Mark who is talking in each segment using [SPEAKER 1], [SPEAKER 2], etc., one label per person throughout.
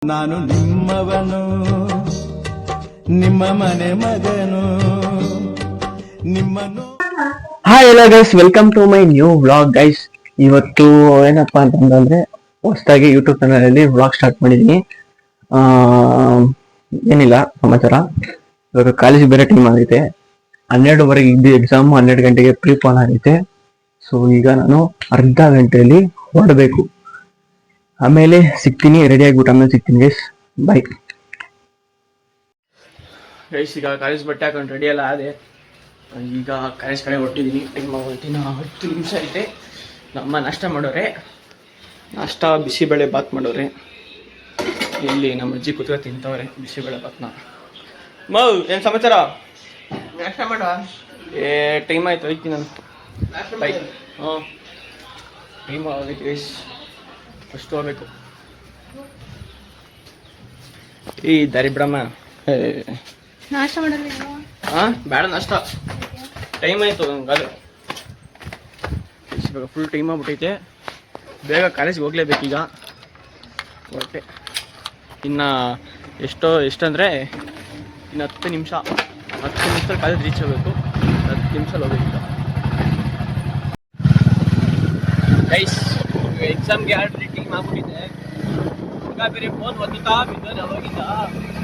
[SPEAKER 1] ನಾನು ನಿಮ್ಮವನು, ನಿಮ್ಮ ಮನೆ ಮಗನು, ನಿಮ್ಮನ್ನು.
[SPEAKER 2] ಹಾಯ್ ಎಲ್ಲ guys, welcome to my new vlog guys. ಇವತ್ತು ಏನಪ್ಪಾ ಅಂತಂದ್ರೆ ಹೊಸದಾಗಿ ಯೂಟ್ಯೂಬ್ ಚಾನಲ್ ಅಲ್ಲಿ ವ್ಲಾಗ್ ಸ್ಟಾರ್ಟ್ ಮಾಡಿದೀನಿ. ಏನಿಲ್ಲ ಸಮಾಚಾರ. ಇವಾಗ ಕಾಲೇಜ್ ಬೇರೆ ಟೈಮ್ ಆಗೈತೆ. 12:30 ಇದ್ದು ಎಕ್ಸಾಮ್, 12 ಗಂಟೆಗೆ ಪ್ರೀಪೋನ್ ಆಗೈತೆ. ಸೊ ಈಗ ನಾನು ಅರ್ಧ ಗಂಟೆಯಲ್ಲಿ ಹೊರಡಬೇಕು. ಆಮೇಲೆ ಸಿಗ್ತೀನಿ, ರೆಡಿ ಆಗ್ಬಿಟ್ಟು ಆಮೇಲೆ ಸಿಗ್ತೀನಿ ಗೈಸ್. Bye guys. ಈಗ ಕಾಲೇಜ್ ಬಟ್ಟೆ ಹಾಕೊಂಡು ರೆಡಿ ಎಲ್ಲ ಆದೆ. ಈಗ ಕಾಲೇಜ್ ಕಡೆ ಹೊರಟಿದ್ದೀನಿ. ಟೈಮ್ ಹೊರಟಿನ 10 ನಿಮಿಷ ಐತೆ. ನಮ್ಮ ನಾಷ್ಟ ಮಾಡೋರೆ, ನಾಷ್ಟ ಬಿಸಿಬೇಳೆ ಬಾತ್ ಮಾಡೋರೆ. ಇಲ್ಲಿ ನಮ್ಮ ಅಜ್ಜಿ ಕೂತ್ಕೊ ತಿಂತವ್ರೆ ಬಿಸಿಬೇಳೆ ಬಾತ್ನ. ಮೌ ಏನು ಸಮಾಚಾರ? ನಾಷ್ಟ ಮಾಡ. ಟೈಮ್ ಆಯ್ತು, ಹೋಯ್ತೀನಿ ನಾನು. ಬೈ. ಟೈಮ್ ಆಗೈತೆ ಗೈಸ್, ಅಷ್ಟು ಹೋಗ್ಬೇಕು. ಈ ದಾರಿ ಬಿಡಮ್ಮ.
[SPEAKER 3] ನಾಷ್ಟ ಮಾಡಲ್ಲ.
[SPEAKER 2] ಬೇಡ ನಾಷ್ಟ, ಟೈಮ್ ಆಯ್ತು ಹಂಗಾದ್ರೆ. ಇವಾಗ ಫುಲ್ ಟೈಮ್ ಆಗ್ಬಿಟ್ಟೈತೆ. ಬೇಗ ಕಾಲೇಜ್ಗೆ ಹೋಗ್ಲೇಬೇಕೀಗ. ಹೊರಟೆ ಇನ್ನು ಎಷ್ಟಂದರೆ ಇನ್ನು 10 ನಿಮಿಷ. 10 ನಿಮಿಷದಲ್ಲಿ ಕಾಲೇಜ್ ರೀಚ್ ಆಗಬೇಕು. 10 ನಿಮಿಷದಲ್ಲಿ ಹೋಗ್ಬೇಕೀಗ ಗೈಸ್. ಎಕ್ಸಾಮ್ಗೆ ಆಲ್ರೆಡಿ ಟೈಮ್ ಆಗ್ಬಿಟ್ಟಿದೆ. ಹುಡುಗ ಬೇರೆ ಫೋನ್ ಒತ್ತುತ್ತಾ ಬಿದ್ದೋದು ಅವಾಗಿಂದ.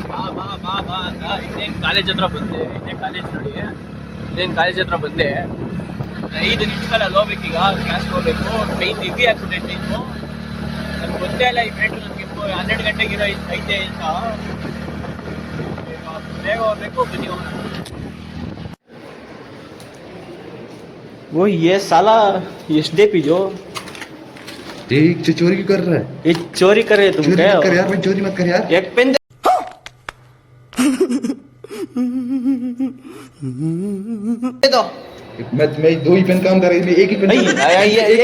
[SPEAKER 2] ಬಾ ಬಾ ಬಾ ಬಾ ಅಂತ. ಇನ್ನೇನು ಕಾಲೇಜ್ ಹತ್ರ ಬಂದೆ. ಇನ್ನೇನು ಕಾಲೇಜ್ ಹತ್ರ ಬಂದೆ. 5 ನಿಮಿಷದಲ್ಲಿ ಅಲ್ಲಿ ಹೋಗ್ಬೇಕೀಗ. ಕ್ಲಾಸ್ಗೆ ಹೋಗ್ಬೇಕು. ಟ್ರೈನ್ ಹೆವಿ ಆಗ್ಬಿಟ್ಟೆ ಟೈಮು. ನನ್ಗೆ ಗೊತ್ತೇ ಇಲ್ಲ ಈ ಫ್ರೆಂಡ್ ನನಗೆ 12 ಗಂಟೆಗೆ ಐತೆ ಅಂತ. ಬೇಗ ಹೋಗ್ಬೇಕು. ಬನ್ನಿ ಹೋಗೋಣ. वो ये साला एसडीएफ जो
[SPEAKER 4] चोरी क्यों कर रहा है?
[SPEAKER 2] ये चोरी कर रहे तुम?
[SPEAKER 4] चोरी मत कर यार, भाई चोरी मत कर यार.
[SPEAKER 2] एक पेन दे दो.
[SPEAKER 4] मैं 2 ही पेन काम कर रही थी. एक ही पेन.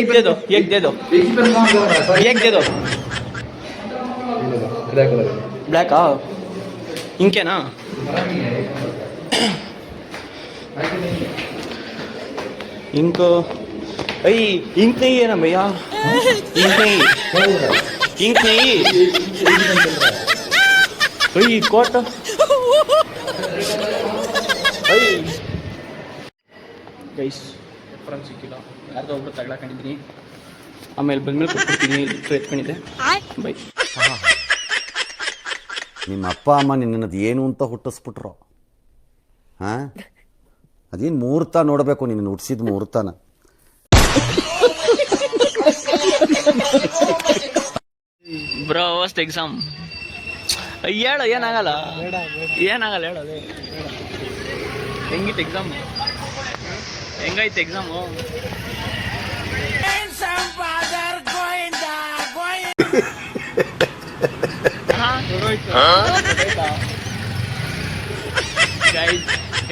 [SPEAKER 2] एक दे दो. एक दे दो.
[SPEAKER 4] एक ही पेन काम कर रहा है. सारी
[SPEAKER 2] एक दे दो.
[SPEAKER 4] Black colour.
[SPEAKER 2] ब्लैक इंके ना. इंक इंक नहीं है ना भैया. इंक नहीं. इंक नहीं. Coat guys. ರೆಫರೆನ್ಸ್ ಸಿಕ್ಕಿಲ್ಲ. ಯಾರ್ದೋ ಒಬ್ರು ತಗೊಳಕೊಂಡಿದ್ದೀನಿ. ಆಮೇಲೆ ಬಂದ್ಮೇಲೆ ಕೊಟ್ಬಿಡ್ತೀನಿ. ಲಿಟ್ರ್ ಎತ್ಕೊಂಡಿದ್ದೆ. ಬೈ.
[SPEAKER 5] ನಿಮ್ಮ ಅಪ್ಪ ಅಮ್ಮ ನಿನ್ನದು ಏನು ಅಂತ ಹುಟ್ಟಿಸ್ಬಿಟ್ರು? ಹಾಂ, ಅದೇನು ಮುಹೂರ್ತ ನೋಡಬೇಕು, ನಿನ್ನ ಹುಟ್ಟಿಸಿದ ಮುಹೂರ್ತನ.
[SPEAKER 2] ಬ್ರೋ ಫಸ್ಟ್ ಎಕ್ಸಾಮ್ ಹೇಳು. ಏನಾಗಲ್ಲ ಹೇಳೋದು. ಹೆಂಗಿತ್ತು ಎಕ್ಸಾಮ್? ಹೆಂಗಾಯ್ತು ಎಕ್ಸಾಮು?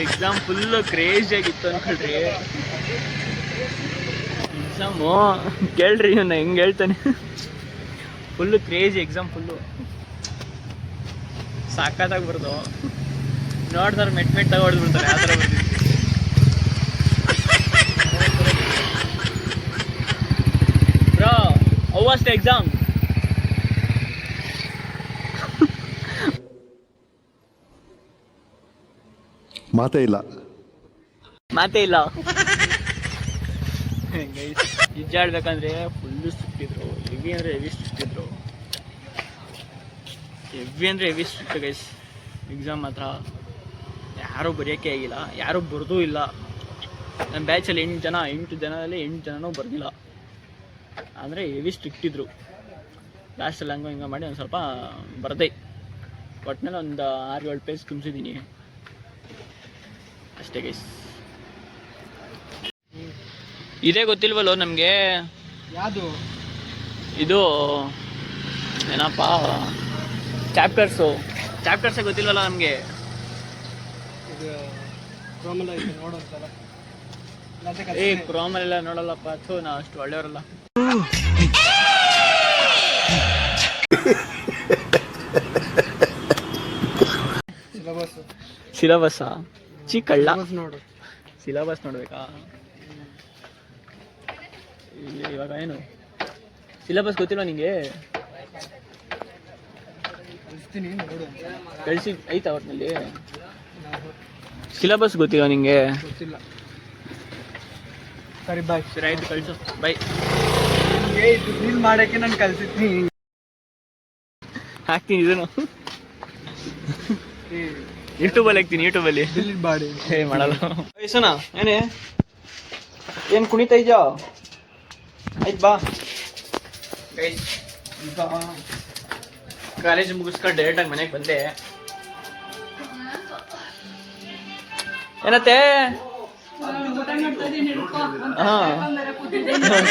[SPEAKER 2] ಎಕ್ಸಾಮ್ ಫುಲ್ಲು ಕ್ರೇಜಿ ಆಗಿತ್ತು ಅನ್ಕೊಳ್ರಿ. ಎಕ್ಸಾಮು ಕೇಳ್ರಿ ಇವನ್ನ ಹೆಂಗೆ ಹೇಳ್ತಾನೆ. Full crazy exam. ಫುಲ್ಲು ಸಾಕಾಗಿ ಬರ್ದು ನೋಡ್ತಾರೆ. ಮೆಟ್ ತಗೊಡ್ಬಿಡ್ತಾರೆ. ಆ ಥರ ಬರ್ತಿತ್ತು. Bro how was the exam?
[SPEAKER 4] ಮಾತೇ ಇಲ್ಲ.
[SPEAKER 2] ಈಜಾಡ್ಬೇಕಂದ್ರೆ ಫುಲ್ಲು ಸುಟ್ಟಿದ್ರು. ಹೆವಿ ಅಂದರೆ ಹೆವಿ ಸುಟ್ಟಿದ್ರು. ಹೆವಿ ಸುಟ್ಟು ಗೈಸ್. ಎಕ್ಸಾಮ್ ಮಾತ್ರ ಯಾರೂ ಬರೆಯೋಕ್ಕೆ ಆಗಿಲ್ಲ. ಯಾರೂ ಬರೆದೂ ಇಲ್ಲ. ನಮ್ಮ ಬ್ಯಾಚಲ್ಲಿ 8 ಜನದಲ್ಲಿ 8 ಜನನೂ ಬರೆದಿಲ್ಲ. ಅಂದರೆ ಹೆವಿ ಸ್ಟ್ರಿಕ್ಟ್ ಇದ್ರು. ಲಾಸ್ಟಲ್ಲಿ ಹಂಗೆ ಮಾಡಿ ಒಂದು ಸ್ವಲ್ಪ ಬರದೆ. ಒಟ್ಟಿನಲ್ಲಿ ಒಂದು 6-7 ಪೇಜ್ ತುಂಬಿಸಿದ್ದೀನಿ ಅಷ್ಟೇ ಗೈಸ್. ಇದೇ ಗೊತ್ತಿಲ್ವಲ್ಲೋ ನಮಗೆ. ಯಾವುದು ಇದು? ಏನಪ್ಪ ಚಾಪ್ಟರ್ಸೇ ಗೊತ್ತಿಲ್ವಲ್ಲ ನಮಗೆ. ಕ್ರೋಮಲ್ಲೆಲ್ಲ ನೋಡಲ್ಲಪ್ಪ. ಥೂ, ನಾವು ಅಷ್ಟು ಒಳ್ಳೆಯವರಲ್ಲ. ಸಿಲಬಸ್ಸಾ? ಚಿಕ್ಕಳ್ಳ. ಸಿಲಬಸ್ ನೋಡ್ಬೇಕಾ? ಇವಾಗ ಏನು ಸಿಲೆಬಸ್ ಗೊತ್ತಿಲ್ಲ ನಿಂಗೆ? ಕಳಿಸಿ ಐತಾ ಅವ್ರಲ್ಲಿ ಸಿಲೆಬಸ್ ಗೊತ್ತಿಲ್ಲ ನಿಂಗೆ?
[SPEAKER 1] ಸರಿ ಬಾಯ್.
[SPEAKER 2] ಸರಿ ಆಯ್ತು ಕಳಿಸು, ಬೈ.
[SPEAKER 1] ರೀಲ್ ಮಾಡಕ್ಕೆ ನಾನು ಕಲ್ಸಿದ್ನಿ.
[SPEAKER 2] ಹಾಕ್ತೀನಿ ಇದನ್ನು ಯೂಟ್ಯೂಬಲ್ಲಿ ಹಾಕ್ತೀನಿ, ಯೂಟ್ಯೂಬಲ್ಲಿ
[SPEAKER 1] ಡಿಲೀಟ್ ಮಾಡಿ.
[SPEAKER 2] ಮಾಡಲ್ಲ. ವಯಸ್ಸನ ಏನೇ ಏನು ಕುಣಿತಾ ಇದ್ಯಾ? ಆಯ್ತು ಬಾ. ಗೈಸ್ ಈಗ ಕಾಲೇಜ್ ಮುಗಿಸ್ಕೊಂಡು ಡೈರೆಕ್ಟಾಗಿ ಮನೆಗೆ ಬಂದೆ. ಏನತ್ತೆ?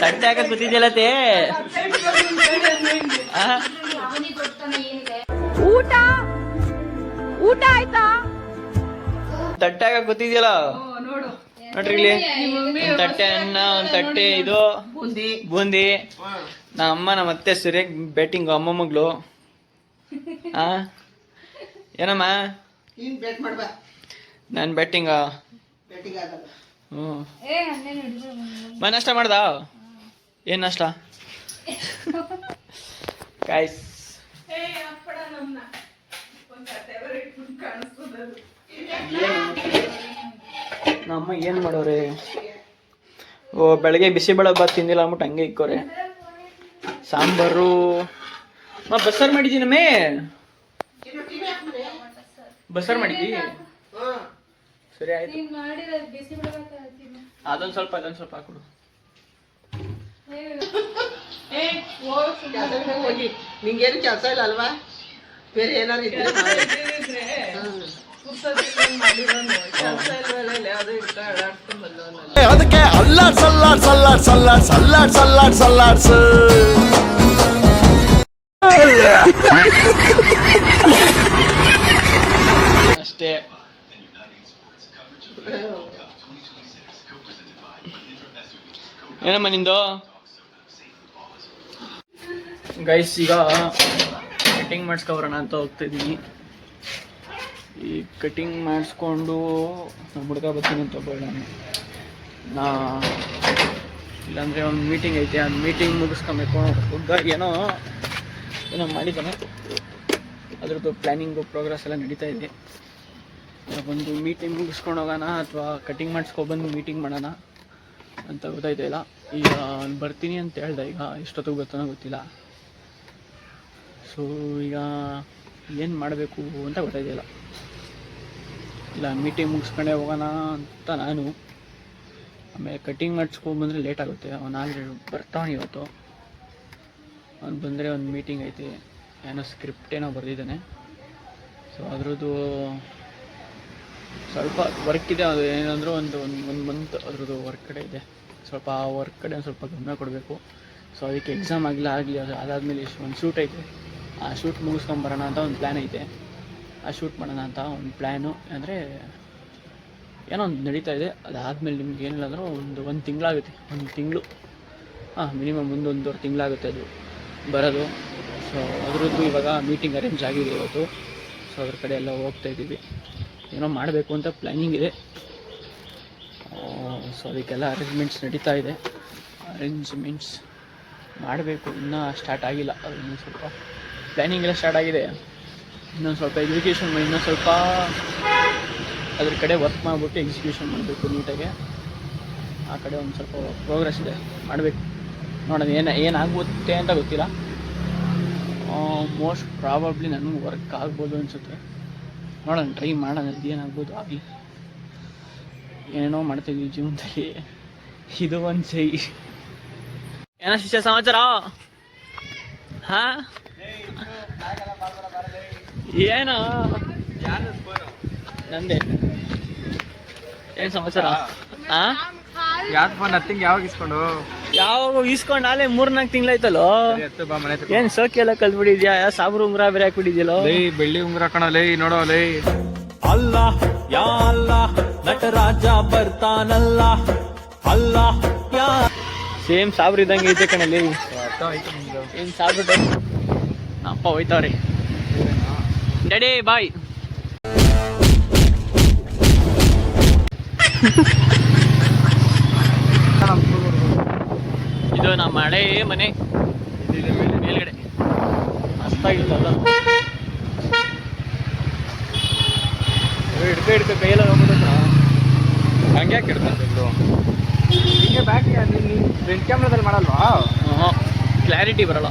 [SPEAKER 2] ತಟ್ಟೆ ಹಾಕಕ್ ಕೂತಿದ್ಯಲ್ಲತ್ತೆ?
[SPEAKER 3] ಊಟ ಊಟ ಆಯ್ತಾ?
[SPEAKER 2] ತಟ್ಟೆ ಹಾಕಕ್ ಕೂತಿದ್ಯಲ್ಲ ನೋಡ್ರಿ ಇಲ್ಲಿ. ಒಂದ್ ತಟ್ಟೆ ಅನ್ನ, ಒಂದ್ ತಟ್ಟೆ ಇದು ಬೂಂದಿ. ನಮ್ಮ ಅಮ್ಮ ನಮ್ಮ ಅತ್ತೆ ಸರಿಯಾಗಿ ಬ್ಯಾಟಿಂಗ್ ಅಮ್ಮ ಮಗಳು. ಏನಮ್ಮ ನಾನು ಬ್ಯಾಟಿಂಗ? ಹ್ಞೂ. ನಾಷ್ಟ ಮಾಡ್ದ? ಏನು ನಾಷ್ಟ? ಕಾಯ್ಸ್ ನಮ್ಮ ಏನು ಮಾಡೋರೆ? ಓ ಬೆಳಗ್ಗೆ ಬಿಸಿಬೇಳೆ ಬಾತ್ ತಿಂದಿಲ್ಲ ಅಂದ್ಬಿಟ್ಟು ಹಂಗೆ ಇಕ್ಕೋರೆ. ಸಾಂಬಾರು ಬಸ್ಸಾರು ಮಾಡಿದ್ದೀನಮ್ಮೇ. ಬಸ್ಸಾರು ಮಾಡಿದ್ದಿ? ಸರಿ ಆಯ್ತು. ಅದೊಂದು ಸ್ವಲ್ಪ ಹಾಕೊಡು.
[SPEAKER 6] ಹೋಗಿ ನಿಂಗೇನು ಕೆಲಸ ಇಲ್ಲ ಅಲ್ವಾ? ಬೇರೆ ಏನಾದ್ರು ಇದ್ರೆ
[SPEAKER 1] ಅದಕ್ಕೆ ಅಲ್ಲಾಡ್ ಸಲ್ಲಾಡ್ ಸಲ್ಲಾಡ್ ಸಲ್ಲಾಡ್ ಸಲ್ಲಾಡ್ ಸಲ್ಲಾಡ್ ಸಲ್ಲಾಡ್ಸ್.
[SPEAKER 2] ಅಷ್ಟೇ. ಏನಮ್ಮ ನಿಂದು? ಗೈಸ್ ಈಗ ಕಟಿಂಗ್ ಮಾಡಿಸ್ಕೊಬರೋಣ ಅಂತ ಹೋಗ್ತಾ ಇದ್ದೀನಿ. ಈ ಕಟಿಂಗ್ ಮಾಡಿಸ್ಕೊಂಡು ನಮ್ಮ ಹುಡುಗ ಬರ್ತೀನಿ ಅಂತ ಹೋಗೋಣ. ಇಲ್ಲಾಂದರೆ ಒಂದು ಮೀಟಿಂಗ್ ಐತೆ, ಅದು ಮೀಟಿಂಗ್ ಮುಗಿಸ್ಕೊಬೇಕು. ಹುಡುಗ ಏನೋ ಮಾಡಿದ್ದಾನೆ, ಅದ್ರದ್ದು ಪ್ಲ್ಯಾನಿಂಗು ಪ್ರೋಗ್ರೆಸ್ ಎಲ್ಲ ನಡೀತಾ ಇದೆ. ಒಂದು ಮೀಟಿಂಗ್ ಮುಗಿಸ್ಕೊಂಡು ಹೋಗೋಣ ಅಥವಾ ಕಟಿಂಗ್ ಮಾಡಿಸ್ಕೊಬಂದು ಮೀಟಿಂಗ್ ಮಾಡೋಣ ಅಂತ ಗೊತ್ತಾಯ್ತಾ ಇಲ್ಲ. ಈಗ ಬರ್ತೀನಿ ಅಂತ ಹೇಳ್ದೆ, ಈಗ ಎಷ್ಟೊತ್ತಿಗೆ ಬರ್ತಾನೋ ಗೊತ್ತಿಲ್ಲ. ಸೊ ಈಗ ಏನು ಮಾಡಬೇಕು ಅಂತ ಗೊತ್ತಾಯ್ತಿಲ್ಲ. ಇಲ್ಲ ಮೀಟಿಂಗ್ ಮುಗಿಸ್ಕೊಂಡೇ ಹೋಗೋಣ ಅಂತ ನಾನು. ಆಮೇಲೆ ಕಟಿಂಗ್ ಮಾಡಿಸ್ಕೊಂಡ್ಬಂದರೆ ಲೇಟ್ ಆಗುತ್ತೆ. ಅವನು ಆಲ್ರೆಡಿ ಬರ್ತಾವನು ಇವತ್ತು. ಅವ್ನು ಬಂದರೆ ಒಂದು ಮೀಟಿಂಗ್ ಐತಿ, ಏನೋ ಸ್ಕ್ರಿಪ್ಟ್ ಏನೋ ಬರೆದಿದ್ದಾನೆ. ಸೊ ಅದ್ರದ್ದು ಸ್ವಲ್ಪ ವರ್ಕ್ ಇದೆ. ಅದು ಏನಂದರೂ ಒಂದು ಮಂತ್ ಅದ್ರದ್ದು ವರ್ಕ್ ಕಡೆ ಇದೆ. ಸ್ವಲ್ಪ ಆ ವರ್ಕ್ ಕಡೆ ಒಂದು ಸ್ವಲ್ಪ ಗಮನ ಕೊಡಬೇಕು. ಸೊ ಅದಕ್ಕೆ ಎಕ್ಸಾಮ್ ಆಗಲಿ ಅದಾದಮೇಲೆ ಒಂದು ಶೂಟ್ ಐತೆ, ಆ ಶೂಟ್ ಮುಗಿಸ್ಕೊಂಬರೋಣ ಅಂತ ಒಂದು ಪ್ಲ್ಯಾನ್ ಐತೆ. ಆ ಶೂಟ್ ಮಾಡೋಣ ಅಂತ ಒಂದು ಪ್ಲ್ಯಾನು. ಅಂದರೆ ಏನೋ ಒಂದು ನಡೀತಾ ಇದೆ. ಅದಾದಮೇಲೆ ನಿಮ್ಗೆ ಏನಿಲ್ಲ ಅಂದರೂ ಒಂದು ತಿಂಗಳಾಗುತ್ತೆ. ಒಂದು ತಿಂಗಳು ಮಿನಿಮಮ್ ಒಂದೂವರೆ ತಿಂಗಳಾಗುತ್ತೆ ಅದು ಬರೋದು. ಸೊ ಅದರದ್ದು ಇವಾಗ ಮೀಟಿಂಗ್ ಅರೇಂಜ್ ಆಗಿದೆ ಇವತ್ತು. ಸೊ ಅದ್ರ ಕಡೆ ಎಲ್ಲ ಹೋಗ್ತಾಯಿದ್ದೀವಿ. ಏನೋ ಮಾಡಬೇಕು ಅಂತ ಪ್ಲ್ಯಾನಿಂಗ್ ಇದೆ. ಸೊ ಅದಕ್ಕೆಲ್ಲ ಅರೇಂಜ್ಮೆಂಟ್ಸ್ ನಡೀತಾ ಇದೆ. ಅರೇಂಜ್ಮೆಂಟ್ಸ್ ಮಾಡಬೇಕು, ಇನ್ನೂ ಸ್ಟಾರ್ಟ್ ಆಗಿಲ್ಲ. ಅದು ಇನ್ನೊಂದು ಸ್ವಲ್ಪ ಪ್ಲ್ಯಾನಿಂಗ್ ಎಲ್ಲ ಸ್ಟಾರ್ಟ್ ಆಗಿದೆ. ಇನ್ನೊಂದು ಸ್ವಲ್ಪ ಎಕ್ಸಿಕ್ಯೂಷನ್, ಇನ್ನೊಂದು ಸ್ವಲ್ಪ ಅದ್ರ ಕಡೆ ವರ್ಕ್ ಮಾಡಿಬಿಟ್ಟು ಎಕ್ಸಿಕ್ಯೂಷನ್ ಮಾಡಬೇಕು ನೀಟಾಗೆ. ಆ ಕಡೆ ಒಂದು ಸ್ವಲ್ಪ ಪ್ರೋಗ್ರೆಸ್ ಇದೆ, ಮಾಡಬೇಕು. ನೋಡೋಣ ಏನಾಗುತ್ತೆ ಅಂತ ಗೊತ್ತಿಲ್ಲ. ಮೋಸ್ಟ್ ಪ್ರಾಬಬ್ಲಿ ನನಗೆ ವರ್ಕ್ ಆಗ್ಬೋದು ಅನಿಸುತ್ತೆ. ನೋಡೋಣ, ಟ್ರೈ ಮಾಡೋಣ, ಏನಾಗ್ಬೋದು ಆಗಲಿ. ಏನೇನೋ ಮಾಡ್ತಾಯಿದ್ವಿ ಜೀವನದಲ್ಲಿ, ಇದು ಒಂದು ಸೈ. ಏನೋ ಶಿಷ್ಯ ಸಮಾಚಾರ? ಹಾಂ ಏನೋ ನಂದೆ. ಏನು ಸಮಾಚಾರ? ಹಾಂ
[SPEAKER 1] ಯಾಕೆ ಫೋನ್ ನಥಿಂಗ್ ಯಾವಾಗ ಇಸ್ಕೊಂಡು?
[SPEAKER 2] ಯಾವಾಗ ಇಸ್ಕೊಂಡು ನಾಳೆ 3-4 ತಿಂಗಳಾಯ್ತಲ್ಲೋ. ಏನು ಸೋಕಿ ಎಲ್ಲ ಕಲ್ತ್ಬಿಟ್ಟಿದ್ಯಾ? ಸಾಬ್ರು ಉಂಗ್ರ ಬೇರೆ ಹಾಕ್ಬಿಟ್ಟಿದ್ಯಲ್ಲೋ.
[SPEAKER 1] ಬೆಳ್ಳಿ ಉಂಗ್ರ ಕಣಲೇ, ನೋಡೋ ಲೇ.
[SPEAKER 7] ಅಲ್ಲ ಯಾ ಅಲ್ಲ ನಟರಾಜ ಬರ್ತಾನಲ್ಲ, ಅಲ್ಲ ಯಾ
[SPEAKER 2] ಸೇಮ್ ಸಾಬ್ರು ಇದ್ದಂಗೆ ಐತೆ ಕಣಲ್ಲಿ. ಏನು ಸಾಬ್ರು ಟೈಪ್ ಅಪ್ಪ ಹೋಯ್ತಾವ್ರಿ. ಡ್ಯಾಡಿ ಬಾಯ್. ಇದು ನಮ್ಮ ಹಳೆ ಮನೆ ಮೇಲ್ಗಡೆ ಮಸ್ತಾಗಿತ್ತಲ್ಲ. ಕೈ ಹಿಡ್ಕೊ ಕೈಯೆಲ್ಲ ಹೋಗ್ಬಿಡುತ್ತ ಹಂಗೆ ಯಾಕೆ ಇಡ್ತಾರೆ ಇವರು
[SPEAKER 8] ಹಿಂಗೆ ಬ್ಯಾಕ್ ಫ್ರಂಟ್ ಕ್ಯಾಮ್ರಾದಲ್ಲಿ ಮಾಡಲ್ವಾ?
[SPEAKER 2] ಕ್ಲಾರಿಟಿ ಬರಲ್ಲ.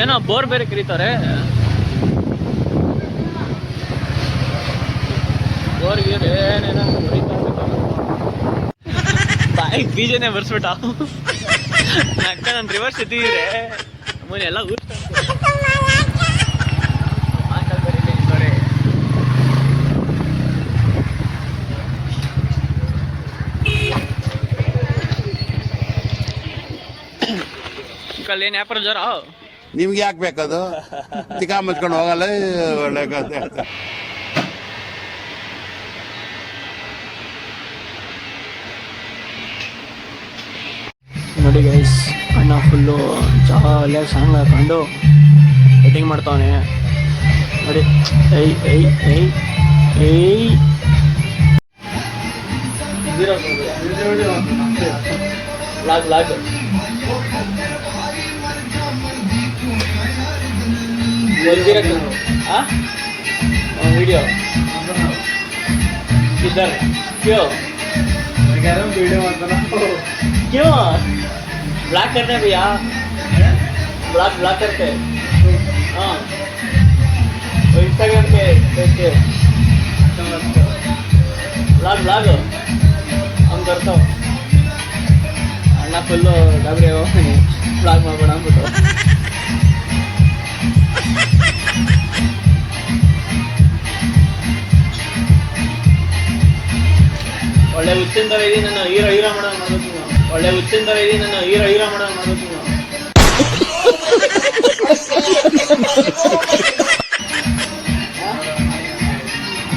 [SPEAKER 2] ಏನೋ ಬೋರ್ ಬೇರೆ ಕರೀತಾರೆ. ಬೋರ್ ಗೀರ್ ಏನೇನೋ ಬಾಯಿ ಬೀಜನೇ ಬರ್ಸ್ಬಿಟ್ಟ. ಅಕ್ಕ ನಾನು ರಿವರ್ಸ್ ಎತ್ತಿದ್ರೆ ಅಮ್ಮನೆ ಎಲ್ಲ ಕಲ್ಲೇನು ವ್ಯಾಪಾರ ಜೋರ.
[SPEAKER 1] ನಿಮ್ಗೆ ಯಾಕೆ ಬೇಕದು? ತಿಕಾ ಮುಚ್ಕೊಂಡು ಹೋಗಲ್ಲ ಒಳ್ಳೆ ಕಥೆ.
[SPEAKER 2] ನೋಡಿ ಗೈಸ್, ಅಣ್ಣ ಫುಲ್ಲು ಜಾಲಿಯಾಗಿ ಸಾಂಗ್ ಹಾಕೊಂಡು ಎಡಿಟಿಂಗ್ ಮಾಡ್ತಾವನೆ ನೋಡಿ. ಏಯ್ ಏಯ್ ಏಯ್ ಏಯ್ ಲಾಗ್ ಲಾಗ್ वीडियो किधर क्यों
[SPEAKER 8] वीडियो
[SPEAKER 2] क्यों ब्लॉक करते हैं भैया? ब्लॉक करते हैं। हाँ इंस्टाग्राम पे देखते ब्लॉग हम करता हूँ अण्णा फुल्ಲು ಡಬ್ರಿ ಬ್ಲಾಗ್ ಮಾಡ್ಬೇಡ ಅಂದ್ಬಿಟ್ಟು. ಒಳ್ಳೆ ಹುಚ್ಚಿನ ಥರ ಇದೀನಿ ನಾನು, ಹೀರೋ ಮಾಡೋದು ಮಾಡ್ಬೇಕು ನಾವು. ಒಳ್ಳೆ ಹುಚ್ಚಿನ ಥರ ಇದೀನಿ ನಾನು, ಹೀರೋ ಮಾಡೋದು ಮಾಡ್ಬೇಕು ನಾವು.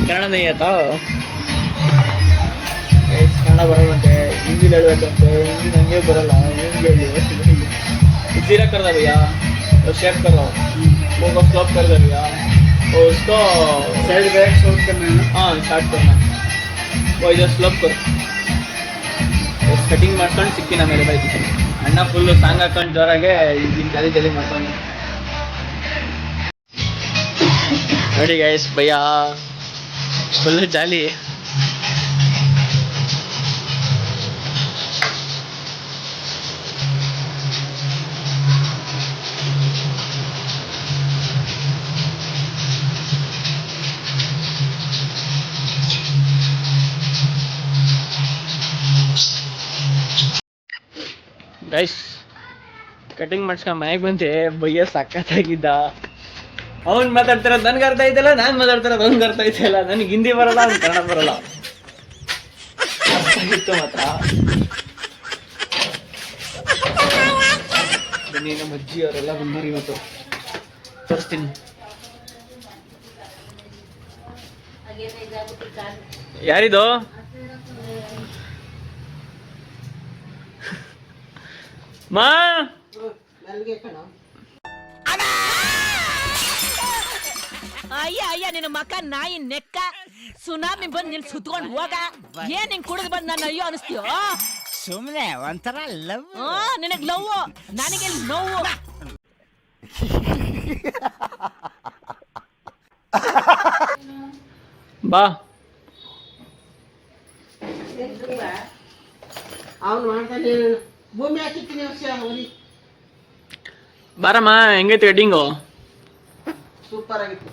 [SPEAKER 2] ಕನ್ನಡ ನೈ ಆಯ್ತಾ? ಕನ್ನಡ ಬರೋದಂತೆ, ಹಿಂದಿಲಿ ಹೇಳ್ಬೇಕಂತೆ. ಹಿಂದಿ ನನಗೆ ಬರಲ್ಲ, ಹಿಂಗೆ ಹೇಳಿ. जीरा कर दे भैया और शेफ कर रहा हूँ, वो को स्लॉप कर दे भैया और उसको
[SPEAKER 8] साइड बैक शॉट करना है ना?
[SPEAKER 2] हाँ स्टार्ट करना, वो इधर स्लॉप करो. ಕಟಿಂಗ್ ಮಾಡ್ಕೊಂಡು ಸಿಕ್ಕಿನ ಮೇಲೆ ಬೈಕ್ ಅಣ್ಣ ಫುಲ್ಲು ಸಾಂಗ್ ಹಾಕೊಂಡು ಜೋರಾಗೆ ಜಲ್ದಿ ಜಲ್ದಿ ಮಾಡ್ಕೊಂಡು ನೋಡಿ ಗೈಸ್. ಭಯ್ಯ ಫುಲ್ಲು ಜಾಲಿ. ಗೈಸ್ ಕಟಿಂಗ್ ಮಾಡ್ಸ್ಕೊಂಡು ಮನೆಗೆ ಬಂದೆ. ಭಯ್ಯ ಸಖತ್ತಾಗಿದ್ದ. ಅವ್ನು ಮಾತಾಡ್ತಿರೋದು ನನ್ಗೆ ಅರ್ಥ ಆಯ್ತಲ್ಲ, ನಾನು ಮಾತಾಡ್ತಿರೋದು ಅವ್ನಿಗೆ ಅರ್ಥ ಆಯ್ತಲ್ಲ. ನನಗೆ ಹಿಂದಿ ಬರಲ್ಲ, ಅವ್ನು ಕನ್ನಡ ಬರಲ್ಲ. ಅರ್ಥಾಗಿತ್ತು ಮಾತ್ರ. ಬನ್ನಿ ನಮ್ಮ ಅಜ್ಜಿ ಅವರೆಲ್ಲ ಬಂದರು ಇವತ್ತು, ತೋರಿಸ್ತೀನಿ. ಯಾರಿದು? ಮಾ
[SPEAKER 3] ಅಯ್ಯ ನಿನ್ನ ಮಕ್ಕ ನಾಯಿ ನೆಕ್ಕ ಸುನಾಮಿ ಬಂದ್ ನಿಲ್ ಸುತ್ಕೊಂಡ್ ಹೋಗ. ಏನ್ ಹಿಂಗ್ ಕುಡಿದ್ ಬಂದ್ ನನ್ನ ಅಯ್ಯೋ ಅನಿಸ್ತೀಯೋ?
[SPEAKER 9] ಸುಮ್ನೆ ಒಂಥರ ಲವ್.
[SPEAKER 3] ನಿನಗ್ ಲವ್, ನನಗೆ ನೋವು.
[SPEAKER 2] ಬಾ
[SPEAKER 6] ಅವ್ನು ಮಾಡ್ತಾನೆ. ಭೂಮಿ ಹಾಕಿರ್ತೀನಿ ವರ್ಷ ಅವನಿ.
[SPEAKER 2] ಬಾರಮ್ಮ, ಹೆಂಗೈತೆ ಕಟಿಂಗು?
[SPEAKER 6] ಸೂಪರ್ ಆಗಿತ್ತು.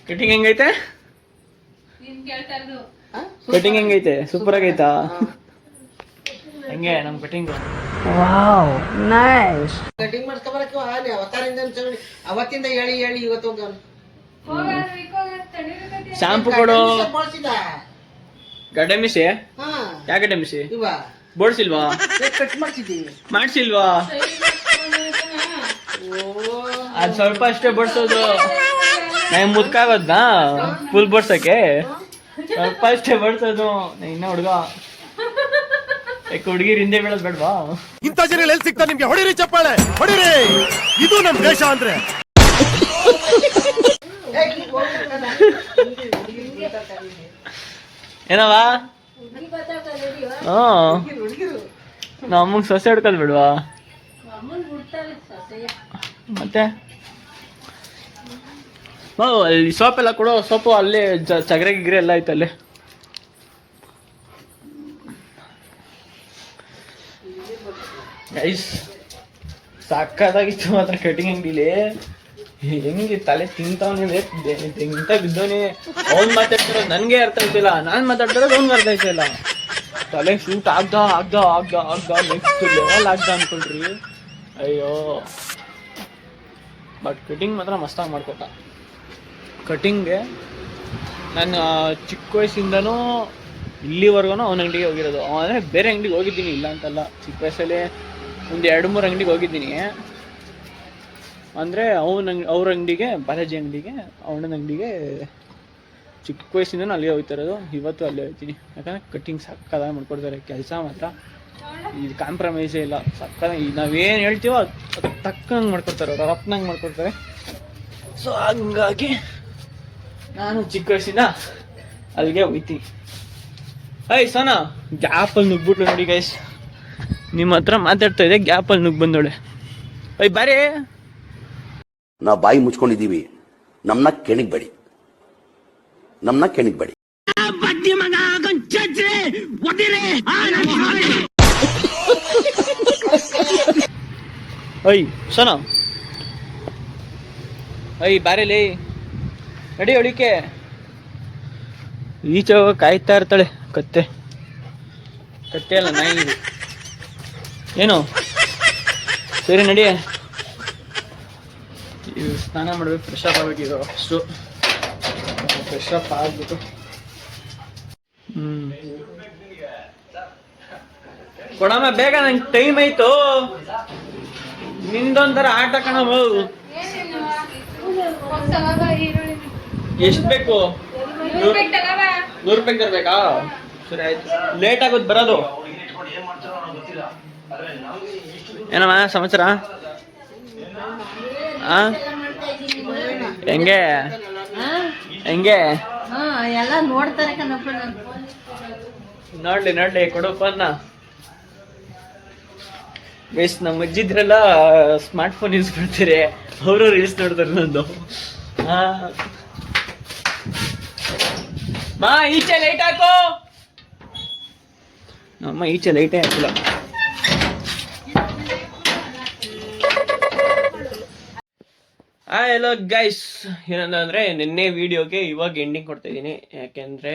[SPEAKER 2] ಕಟಿಂಗ್ ಹೆಂಗೈತೆ? ಕಟಿಂಗ್ ಹೆಂಗೈತೆ? ಸೂಪರ್ ಆಗೈತಾ? ಹೆಂಗೆ ನಮ್ ಕಟಿಂಗ್?
[SPEAKER 3] Wow nice.
[SPEAKER 6] ಕಟಿಂಗ್ ಮಾಡ್ಕೊಬರಕ್ಕೆ ಅಲ್ಲಿ ಅವತ್ತಿಂದ ಹೇಳಿ ಇವತ್ತು
[SPEAKER 2] ಶಾಂಪು ಕೊಡು.
[SPEAKER 6] ಬಳಸಿದ
[SPEAKER 2] ಗಡ್ಡೆ ಮಿಸಿ?
[SPEAKER 6] ಹಾ
[SPEAKER 2] ಯಾವ ಗಡ್ಡೆ ಮಿಸಿ?
[SPEAKER 6] ಇವ
[SPEAKER 2] ಬೋಡ್ಸಿಲ್ವಾ?
[SPEAKER 6] ಕಟ್ ಮಾಡ್ತಿದ್ದೀವಿ.
[SPEAKER 2] ಮಾಡ್ಸಿಲ್ವಾ? ಅದ್ ಸ್ವಲ್ಪ ಅಷ್ಟೇ ಬಡ್ಸೋದು. ನಂಗೆ ಮುದ್ಕಾಗೋದ್ನಾ ಫುಲ್ ಬಡ್ಸಕ್ಕೆ? ಸ್ವಲ್ಪ ಅಷ್ಟೇ ಬಡ್ಸೋದು. ಇನ್ನ ಹುಡ್ಗ ಹುಡುಗಿರ್ ಹಿಂದೆ ಬೀಳೋದ್ ಬೇಡ್ವಾ?
[SPEAKER 1] ಇಂಥ ಜನ ಎಲ್ಲಿ ಸಿಗ್ತಾ ನಿಮ್ಗೆ? ಹೊಡಿರಿ ಚಪ್ಪಾಳೆ, ಹೊಡಿರಿ. ಇದು ನಮ್ ದೇಶ ಅಂದ್ರೆ.
[SPEAKER 2] ಏನವ? ನಮ್ಮ ಅಮ್ಮಂಗೆ ಸೊಸೆ ಹಿಡ್ಕೋದ್ ಬಿಡ್ವಾ? ಮತ್ತೆ ಅಲ್ಲಿ ಸೋಪ್ ಎಲ್ಲ ಕೊಡೋ, ಸೋಪು ಅಲ್ಲೇ ಚಗರೆ ಗಿಗ್ರೆ ಎಲ್ಲ ಐತೆ ಅಲ್ಲೇ. ಗೈಸ್ ಸಕ್ಕತ್ತಾಗಿತ್ತು ಮಾತ್ರ ಕಟಿಂಗ್ ಅಂಗಡಿಲಿ. ಹೆಂಗೆ ತಲೆ ತಿಂತವನೇ ತಿಂತ ಬಿದ್ದವನೇ. ಅವ್ನು ಮಾತಾಡ್ತಿರೋದು ನನಗೆ ಅರ್ಥ ಆಗ್ತಿಲ್ಲ, ನಾನು ಮಾತಾಡ್ತಿರೋದು ಅವ್ನಿಗೆ ಅರ್ಥ ಆಗ್ತಿಲ್ಲ. ತಲೆ ಶೂಟ್ ಆಗ್ದ ನೆಕ್ಸ್ಟ್ ಲೆವೆಲ್ ಆಗ್ದ ಅನ್ಕೊಳ್ರಿ. ಅಯ್ಯೋ ಬಟ್ ಕಟಿಂಗ್ ಮಾತ್ರ ಮಸ್ತಾಗಿ ಮಾಡ್ಕೊಟ್ಟ. ಕಟಿಂಗ್ಗೆ ನಾನು ಚಿಕ್ಕ ವಯಸ್ಸಿಂದನೂ ಇಲ್ಲಿವರೆಗೂ ಅವನ ಅಂಗಡಿಗೆ ಹೋಗಿರೋದು. ಅಂದರೆ ಬೇರೆ ಅಂಗಡಿಗೆ ಹೋಗಿದ್ದೀನಿ, ಇಲ್ಲ ಅಂತಲ್ಲ. ಚಿಕ್ಕ ವಯಸ್ಸಲ್ಲಿ ಒಂದು 2-3 ಅಂಗಡಿಗೆ ಹೋಗಿದ್ದೀನಿ. ಅಂದರೆ ಅವ್ರ ಅಂಗಡಿಗೆ, ಬಾಲಾಜಿ ಅಂಗಡಿಗೆ, ಅವನ ಅಂಗಡಿಗೆ ಚಿಕ್ಕ ವಯಸ್ಸಿಂದನೂ ಅಲ್ಲಿಗೆ ಹೋಗ್ತಿರೋದು. ಇವತ್ತು ಅಲ್ಲೇ ಹೋಗ್ತೀನಿ, ಯಾಕಂದರೆ ಕಟ್ಟಿಂಗ್ ಸಕ್ಕದಾಗಿ ಮಾಡ್ಕೊಡ್ತಾರೆ. ಕೆಲಸ ಮಾತ್ರ ಇದು ಕಾಂಪ್ರಮೈಸೇ ಇಲ್ಲ, ಸಕ್ಕದಾಗಿ ನಾವೇನು ಹೇಳ್ತೀವೋ ಅದು ತಕ್ಕಂಗೆ ಮಾಡ್ಕೊಡ್ತಾರೆ, ಅವ್ರು ರಪ್ನಂಗೆ ಮಾಡ್ಕೊಡ್ತಾರೆ. ಸೊ ಹಂಗಾಗಿ ನಾನು ಚಿಕ್ಕ ವಯಸ್ಸಿಂದ ಅಲ್ಲಿಗೆ ಹೋಗ್ತೀನಿ. ಸೋನಾ ಗ್ಯಾಪಲ್ಲಿ ನುಗ್ಬಿಟ್ಲು ನೋಡಿ ಗೈಸ್. ನಿಮ್ಮ ಹತ್ರ ಮಾತಾಡ್ತಾ ಇದೆ, ಗ್ಯಾಪಲ್ಲಿ ನುಗ್ಗಿ ಬಂದೋಳೆ. ಬಾರಿ.
[SPEAKER 5] ನಾವು ಬಾಯಿ ಮುಚ್ಕೊಂಡಿದ್ದೀವಿ, ನಮ್ಮನ್ನ ಕೆಣಗಬೇಡಿ.
[SPEAKER 2] ಸೋನಾ ಬಾರೇಲಿ, ನಡಿ ಒಳಿಕೆ. ಈಚೆ ಹೋಗ ಕಾಯ್ತಾ ಇರ್ತಾಳೆ ಕತ್ತೆ ಅಲ್ಲ ನಾಯಿ. ಏನು ಸರಿ ನಡಿ, ಇದು ಸ್ನಾನ ಮಾಡ್ಬೇಕು, ಫ್ರೆಶ್ ಅಪ್ ಆಗ್ಬೇಕಿದು. ಅಷ್ಟು ಫ್ರೆಶ್ ಅಪ್ ಆಗ್ಬಿಟ್ಟು ಕೊಡಮ್ಮ ಬೇಗ, ನಂಗೆ ಟೈಮ್ ಆಯ್ತು. ನಿಂದೊಂಥರ ಆಟ ಕಣಮ್ಮ. ಎಷ್ಟು ಬೇಕು? 100 ರೂಪಾಯಿ ತರ್ಬೇಕಾ? ಸರಿ ಆಯ್ತು, ಲೇಟ್ ಆಗೋದು ಬರೋದು. ಏನಮ್ಮ ಸಮಾಚಾರ? ಹೆಂಗೆ
[SPEAKER 6] ಎಲ್ಲ ನೋಡ್ತಾರೆ ಕಣಪ್ಪ.
[SPEAKER 2] ನೋಡ್ಲಿ ಕೊಡು ಫೋನ್ನ. ಬೇಸ್ ನಮ್ಮ ಅಜ್ಜಿದ್ರೆಲ್ಲ ಸ್ಮಾರ್ಟ್ ಫೋನ್ ಯೂಸ್ ಮಾಡ್ತಾರೆ, ಅವರು ರೀಲ್ಸ್ ನೋಡ್ತಾರೆ. ನಂದು ಮಾ ಈಚೆ ಲೈಟ್ ಹಾಕೋ. ನಮ್ಮ ಈಚೆ ಲೈಟೇ ಹಾಕಿಲ್ಲ. ಹಲೋ ಗೈಸ್, ಏನಂದ್ರೆ ನಿನ್ನೆ ವಿಡಿಯೋಗೆ ಇವಾಗ ಎಂಡಿಂಗ್ ಕೊಡ್ತಾ ಇದ್ದೀನಿ. ಯಾಕೆಂದರೆ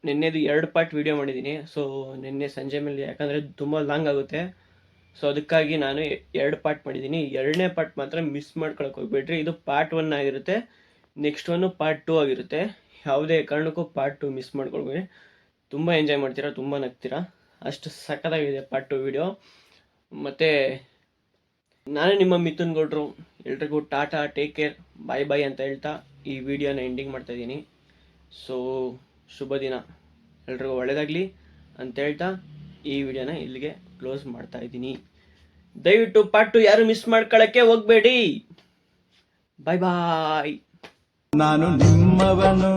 [SPEAKER 2] ನಿನ್ನೆದು 2 ಪಾರ್ಟ್ ವಿಡಿಯೋ ಮಾಡಿದ್ದೀನಿ. ಸೊ ನಿನ್ನೆ ಸಂಜೆ ಮೇಲೆ, ಯಾಕಂದರೆ ತುಂಬ ಲಾಂಗ್ ಆಗುತ್ತೆ, ಸೊ ಅದಕ್ಕಾಗಿ ನಾನು 2 ಪಾರ್ಟ್ ಮಾಡಿದ್ದೀನಿ. 2ನೇ ಪಾರ್ಟ್ ಮಾತ್ರ ಮಿಸ್ ಮಾಡ್ಕೊಳಕ್ಕೆ ಹೋಗ್ಬೇಡ್ರಿ. ಇದು ಪಾರ್ಟ್ 1 ಆಗಿರುತ್ತೆ, ನೆಕ್ಸ್ಟ್ ಒನ್ನು ಪಾರ್ಟ್ 2 ಆಗಿರುತ್ತೆ. ಯಾವುದೇ ಕಾರಣಕ್ಕೂ ಪಾರ್ಟ್ 2 ಮಿಸ್ ಮಾಡ್ಕೊಳ್ಬೇಡಿ. ತುಂಬ ಎಂಜಾಯ್ ಮಾಡ್ತೀರಾ, ತುಂಬ ನಗ್ತೀರಾ, ಅಷ್ಟು ಸಖತ್ತಾಗಿದೆ ಪಾರ್ಟ್ 2 ವಿಡಿಯೋ. ಮತ್ತು ನಾನು ನಿಮ್ಮ ಮಿಥುನ್ ಗೌಡ್ರು, ಎಲ್ರಿಗೂ ಟಾಟಾ, ಟೇಕ್ ಕೇರ್, ಬಾಯ್ ಅಂತ ಹೇಳ್ತಾ ಈ ವಿಡಿಯೋನ ಎಂಡಿಂಗ್ ಮಾಡ್ತಾಯಿದ್ದೀನಿ. ಸೊ ಶುಭ ದಿನ, ಎಲ್ರಿಗೂ ಒಳ್ಳೆಯದಾಗಲಿ ಅಂತ ಹೇಳ್ತಾ ಈ ವಿಡಿಯೋನ ಇಲ್ಲಿಗೆ ಕ್ಲೋಸ್ ಮಾಡ್ತಾ ಇದ್ದೀನಿ. ದಯವಿಟ್ಟು ಪಾರ್ಟ್ 2 ಯಾರು ಮಿಸ್ ಮಾಡ್ಕೊಳ್ಳೋಕ್ಕೆ ಹೋಗಬೇಡಿ. ಬಾಯ್.
[SPEAKER 7] ನಾನು ನಿಮ್ಮವನು.